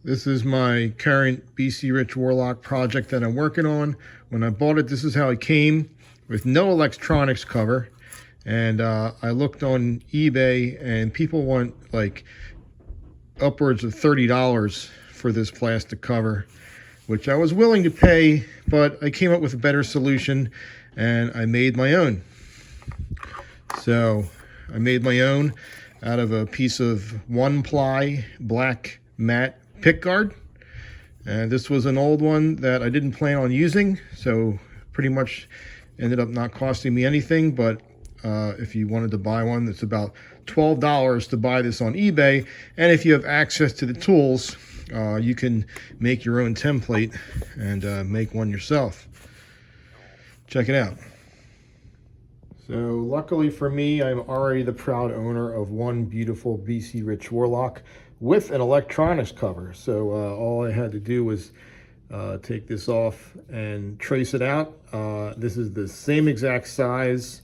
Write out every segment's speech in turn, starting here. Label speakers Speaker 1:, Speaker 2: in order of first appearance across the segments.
Speaker 1: This is my current B.C.RICH Warlock project that I'm working on. When I bought it, this is how it came, with no electronics cover. And I looked on eBay and people want like upwards of $30 for this plastic cover, which I was willing to pay, but I came up with a better solution and I made my own. So I made my own out of a piece of 1-ply black matte Pickguard. And this was an old one that I didn't plan on using, so pretty much ended up not costing me anything. But if you wanted to buy one, it's about $12 to buy this on eBay. And if you have access to the tools, you can make your own template and make one yourself. Check it out. So luckily for me, I'm already the proud owner of one beautiful B.C.RICH Warlock with an electronics cover. So all I had to do was take this off and trace it out. This is the same exact size.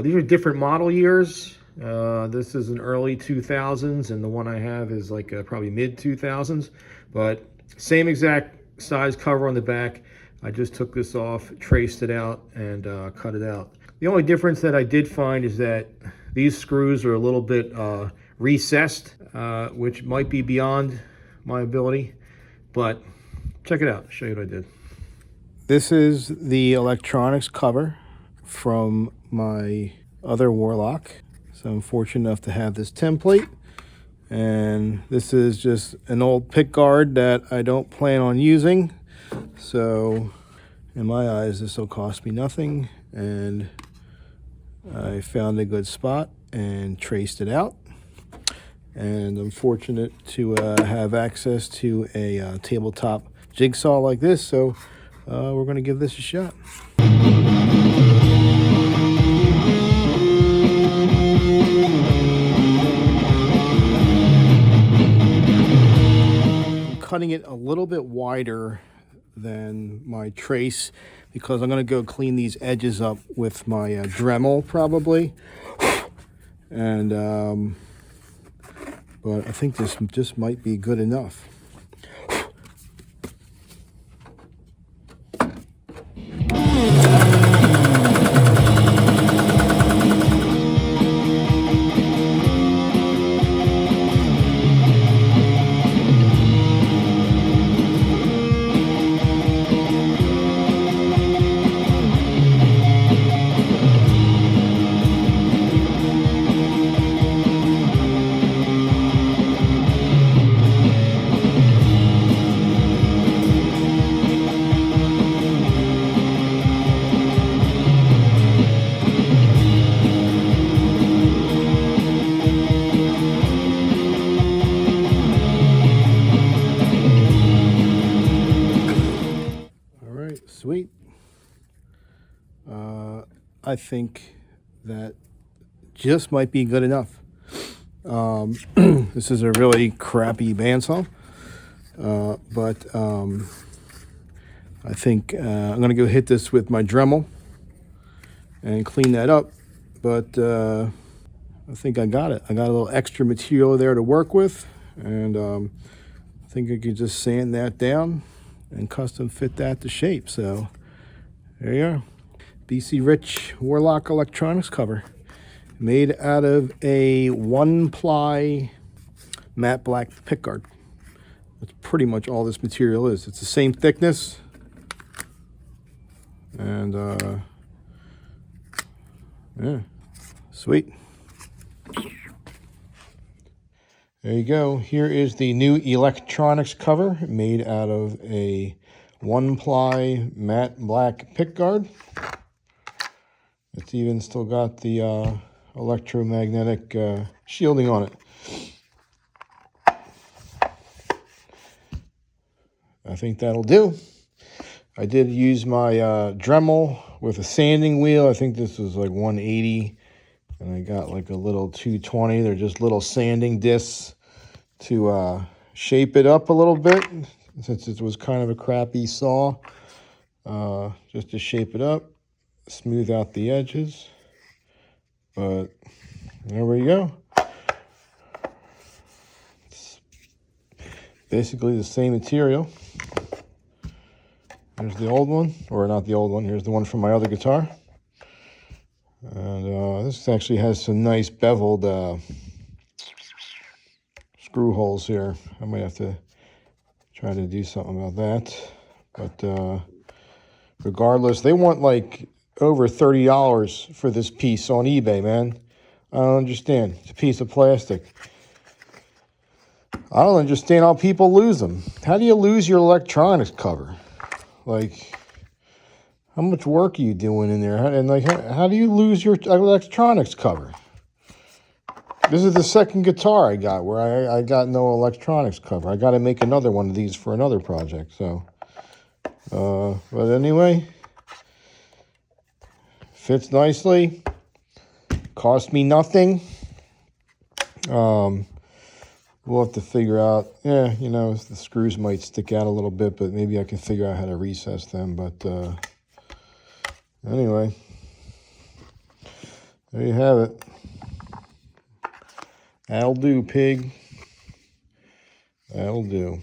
Speaker 1: These are different model years. This is an early 2000s, and the one I have is like probably mid 2000s, but same exact size cover on the back. I just took this off, traced it out, and cut it out. The only difference that I did find is that these screws are a little bit recessed, which might be beyond my ability, but check it out. I'll show you what I did. This is the electronics cover from my other Warlock. So I'm fortunate enough to have this template. And this is just an old Pickguard that I don't plan on using. So in my eyes, this will cost me nothing. And I found a good spot and traced it out. And I'm fortunate to have access to a tabletop jigsaw like this. So we're going to give this a shot. I'm cutting it a little bit wider than my trace because I'm going to go clean these edges up with my Dremel probably. And but I think this just might be good enough. Sweet. I think that just might be good enough. This is a really crappy bandsaw, but I think I'm going to go hit this with my Dremel and clean that up. But I think I got it. I got a little extra material there to work with, and I think I could just sand that down and custom fit that to shape. So there you are. B.C.RICH Warlock electronics cover made out of a 1-ply matte black Pickguard. That's pretty much all this material is. It's the same thickness, and yeah, sweet. There you go. Here is the new electronics cover made out of a 1-ply matte black Pickguard. It's even still got the electromagnetic shielding on it. I think that'll do. I did use my Dremel with a sanding wheel. I think this was like 180. And I got like a little 220. They're just little sanding discs to shape it up a little bit, since it was kind of a crappy saw. Just to shape it up, smooth out the edges. But there we go. It's basically the same material. Here's the old one, or not the old one. Here's the one from my other guitar. And this actually has some nice beveled screw holes here. I might have to try to do something about that. But regardless, they want like over $30 for this piece on eBay, man. I don't understand. It's a piece of plastic. I don't understand how people lose them. How do you lose your electronics cover? Like, how much work are you doing in there? And like, how do you lose your electronics cover? This is the second guitar I got where I got no electronics cover. I got to make another one of these for another project. So, but anyway, fits nicely. Cost me nothing. We'll have to figure out, yeah, you know, the screws might stick out a little bit, but maybe I can figure out how to recess them. But anyway, there you have it. That'll do, pig. That'll do.